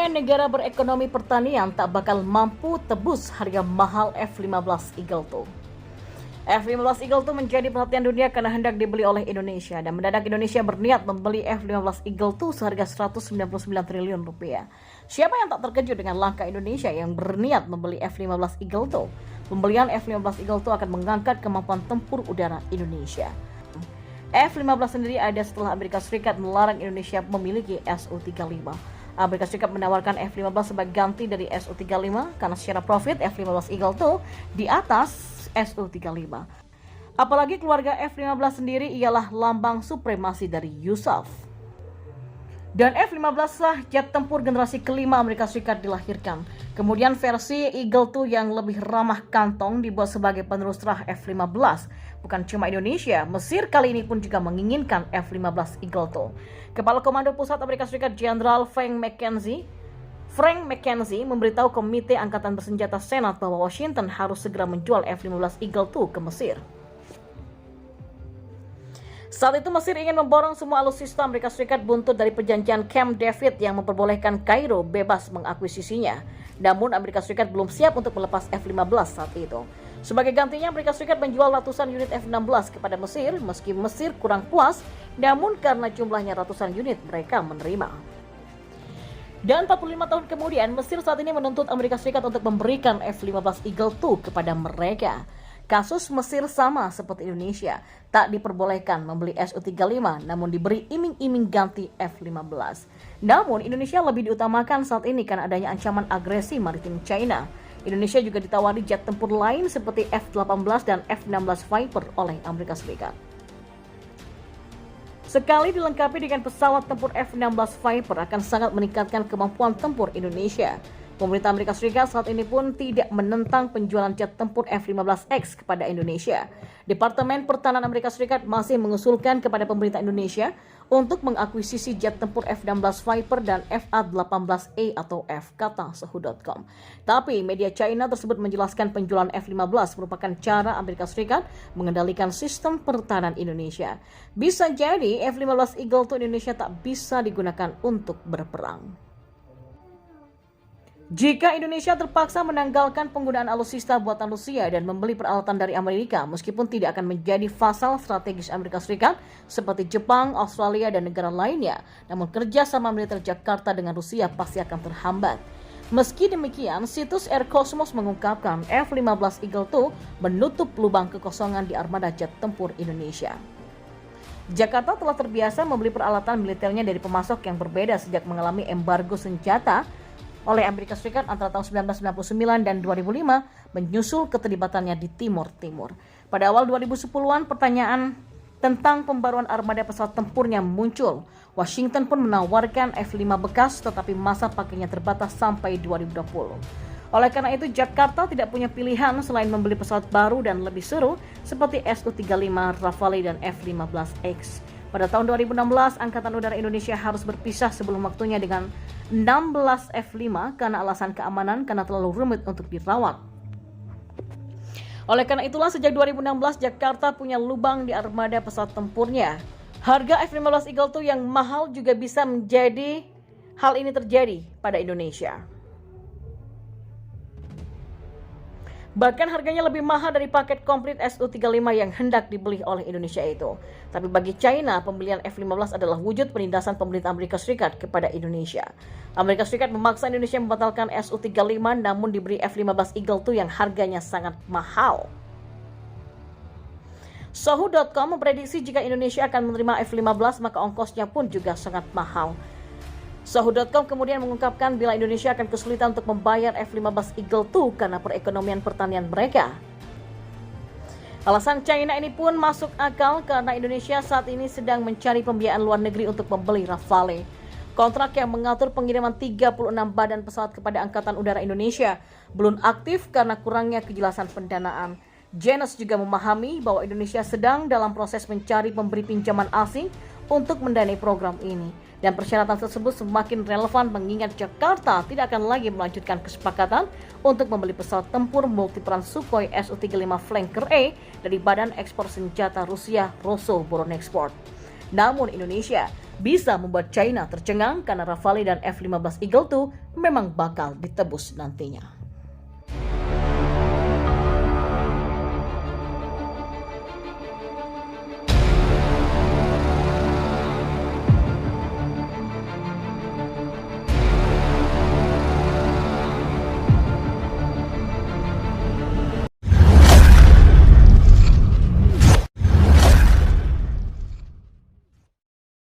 Indonesia, negara berekonomi pertanian, tak bakal mampu tebus harga mahal F-15 Eagle II. F-15 Eagle II menjadi perhatian dunia karena hendak dibeli oleh Indonesia, dan mendadak Indonesia berniat membeli F-15 Eagle II seharga 199 triliun rupiah. Siapa yang tak terkejut dengan langkah Indonesia yang berniat membeli F-15 Eagle II? Pembelian F-15 Eagle II akan mengangkat kemampuan tempur udara Indonesia. F-15 sendiri ada setelah Amerika Serikat melarang Indonesia memiliki Su-35. Amerika Serikat menawarkan F-15 sebagai ganti dari Su-35 karena secara profit F-15 Eagle II di atas Su-35. Apalagi keluarga F-15 sendiri ialah lambang supremasi dari USAF. Dan F-15 lah jet tempur generasi kelima Amerika Serikat dilahirkan. Kemudian versi Eagle II yang lebih ramah kantong dibuat sebagai penerus setelah F-15. Bukan cuma Indonesia, Mesir kali ini pun juga menginginkan F-15 Eagle II. Kepala Komando Pusat Amerika Serikat Jenderal Frank McKenzie memberitahu Komite Angkatan Bersenjata Senat bahwa Washington harus segera menjual F-15 Eagle II ke Mesir. Saat itu Mesir ingin memborong semua alutsista Amerika Serikat buntut dari perjanjian Camp David yang memperbolehkan Kairo bebas mengakuisisinya. Namun Amerika Serikat belum siap untuk melepas F-15 saat itu. Sebagai gantinya Amerika Serikat menjual ratusan unit F-16 kepada Mesir, meski Mesir kurang puas, namun karena jumlahnya ratusan unit mereka menerima. Dan 45 tahun kemudian, Mesir saat ini menuntut Amerika Serikat untuk memberikan F-15 Eagle II kepada mereka. Kasus Mesir sama seperti Indonesia, tak diperbolehkan membeli Su-35, namun diberi iming-iming ganti F-15. Namun Indonesia lebih diutamakan saat ini karena adanya ancaman agresi maritim China. Indonesia juga ditawari jet tempur lain seperti F-18 dan F-16 Viper oleh Amerika Serikat. Sekali dilengkapi dengan pesawat tempur F-16 Viper akan sangat meningkatkan kemampuan tempur Indonesia. Pemerintah Amerika Serikat saat ini pun tidak menentang penjualan jet tempur F-15X kepada Indonesia. Departemen Pertahanan Amerika Serikat masih mengusulkan kepada pemerintah Indonesia untuk mengakuisisi jet tempur F-16 Viper dan FA-18E atau F, kata Sohu.com. Tapi media China tersebut menjelaskan penjualan F-15 merupakan cara Amerika Serikat mengendalikan sistem pertahanan Indonesia. Bisa jadi F-15 Eagle II Indonesia tak bisa digunakan untuk berperang. Jika Indonesia terpaksa menanggalkan penggunaan alutsista buatan Rusia dan membeli peralatan dari Amerika, meskipun tidak akan menjadi vassal strategis Amerika Serikat seperti Jepang, Australia, dan negara lainnya, namun kerjasama militer Jakarta dengan Rusia pasti akan terhambat. Meski demikian, situs Air Cosmos mengungkapkan F-15 Eagle II menutup lubang kekosongan di armada jet tempur Indonesia. Jakarta telah terbiasa membeli peralatan militernya dari pemasok yang berbeda sejak mengalami embargo senjata oleh Amerika Serikat antara tahun 1999 dan 2005 menyusul keterlibatannya di Timur Timur. Pada awal 2010-an, pertanyaan tentang pembaruan armada pesawat tempurnya muncul. Washington pun menawarkan F-5 bekas tetapi masa pakainya terbatas sampai 2020. Oleh karena itu, Jakarta tidak punya pilihan selain membeli pesawat baru dan lebih seru seperti Su-35, Rafale, dan F-15X. Pada tahun 2016, Angkatan Udara Indonesia harus berpisah sebelum waktunya dengan 16 F-5 karena alasan keamanan karena terlalu rumit untuk dirawat. Oleh karena itulah, sejak 2016, Jakarta punya lubang di armada pesawat tempurnya. Harga F-15 Eagle II yang mahal juga bisa menjadi hal ini terjadi pada Indonesia. Bahkan harganya lebih mahal dari paket komplit Su-35 yang hendak dibeli oleh Indonesia itu. Tapi bagi China, pembelian F-15 adalah wujud penindasan pemerintah Amerika Serikat kepada Indonesia. Amerika Serikat memaksa Indonesia membatalkan Su-35 namun diberi F-15 Eagle II yang harganya sangat mahal. Sohu.com memprediksi jika Indonesia akan menerima F-15 maka ongkosnya pun juga sangat mahal. Sohu.com kemudian mengungkapkan bila Indonesia akan kesulitan untuk membayar F-15 Eagle II karena perekonomian pertanian mereka. Alasan China ini pun masuk akal karena Indonesia saat ini sedang mencari pembiayaan luar negeri untuk membeli Rafale. Kontrak yang mengatur pengiriman 36 badan pesawat kepada Angkatan Udara Indonesia belum aktif karena kurangnya kejelasan pendanaan. Janus juga memahami bahwa Indonesia sedang dalam proses mencari pemberi pinjaman asing untuk mendanai program ini. Dan persyaratan tersebut semakin relevan mengingat Jakarta tidak akan lagi melanjutkan kesepakatan untuk membeli pesawat tempur multiperan Sukhoi Su-35 Flanker A dari Badan Ekspor Senjata Rusia Rosoboronexport. Namun Indonesia bisa membuat China tercengang karena Rafale dan F-15 Eagle II memang bakal ditebus nantinya.